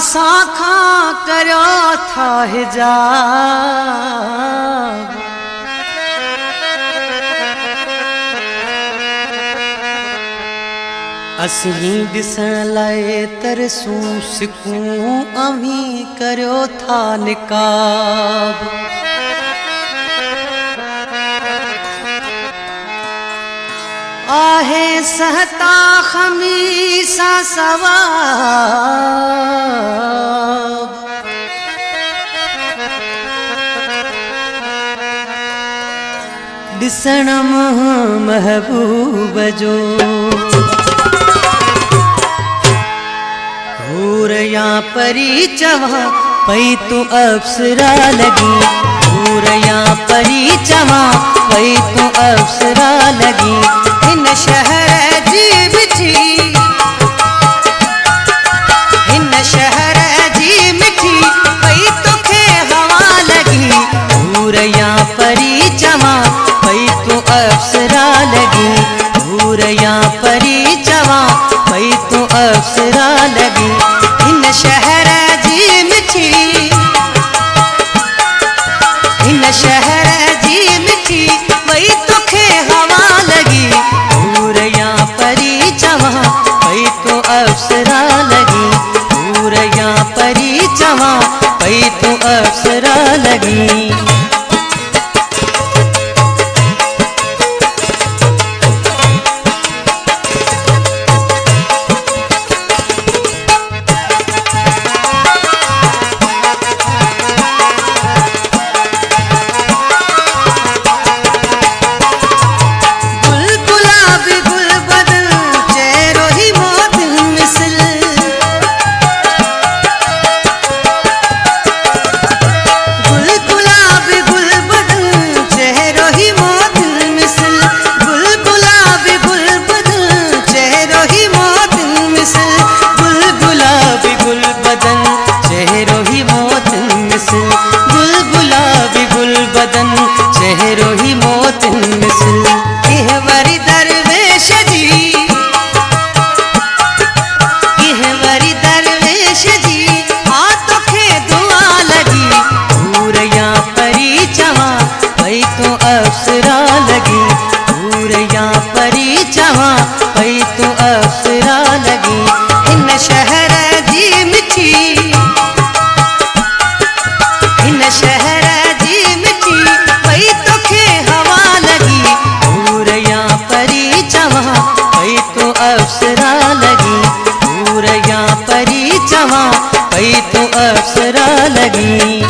साखा करो था हिजाब असीं ॾिसण लाइ तरसूं सिकूं अवी करो था निकाब आहे सहता खमीसा सवाब ॾिसण महबूब जो हूर या परी चवा पई तू अप्सरा लगी हूर या परी चवा पई तू अप्सरा लगी हिन शहर जी मिठी हिन शहर जी मिठी पई तोखे हवा लगी हूर या परी चवा पई तू अप्सरा लगी हूर या परी चवा पई तू अप्सरा लगी हिन शहर जी मिठी हिन शहर जी मिठी पई तोखे हवा लगी हूर या परी चवा पई तू अप्सरा लगी हूर या परी चवा पई तू अप्सरा लगी अप्सरा लगी हूर या परी चवा पई तू अप्सरा लगी हिन शहर जी मिठी हिन शहर जी मिठी पई तोखे हवा लगी हूर या परी चवा पई तू अप्सरा लगी हूर या परी चवा पई तू अप्सरा लगी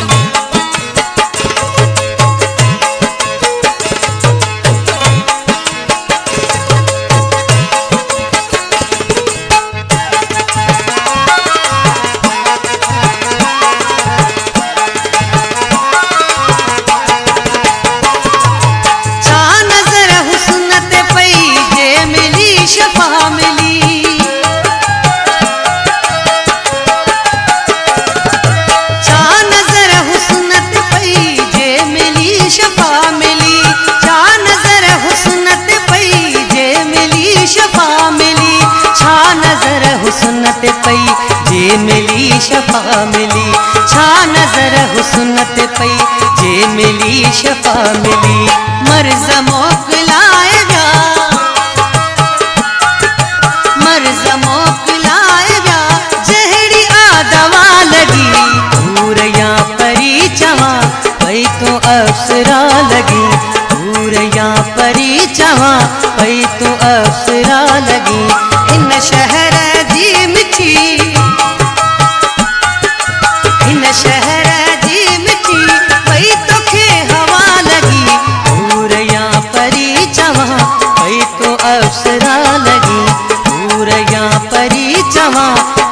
हुस्नत पई जे मिली शफा मिली छा नजर हुस्नत पई जे मिली शफा मिली मर्ज़ मोकलाए विया मर्ज़ मोकलाए विया जहिड़ी आ दवा लगी हूर या परी चवा पई तू अप्सरा लगी हूर या परी चवा पई तू अप्सरा लगी हिन शहर जी मिठी हिन शहर जी मिठी पई तोखे हवा लगी हूर या परी चवा पई तू अप्सरा लगी हूर या परी चवा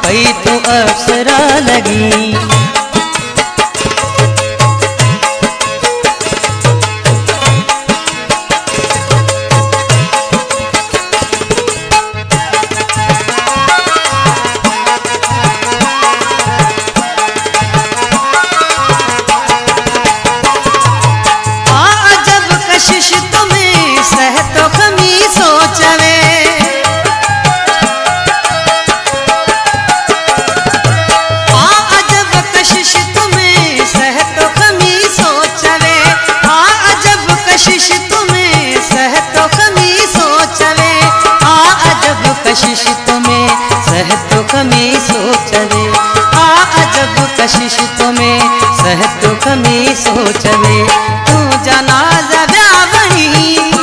पई तू अप्सरा लगी में सह दुख में सोचवे तू जनाजा व्यावही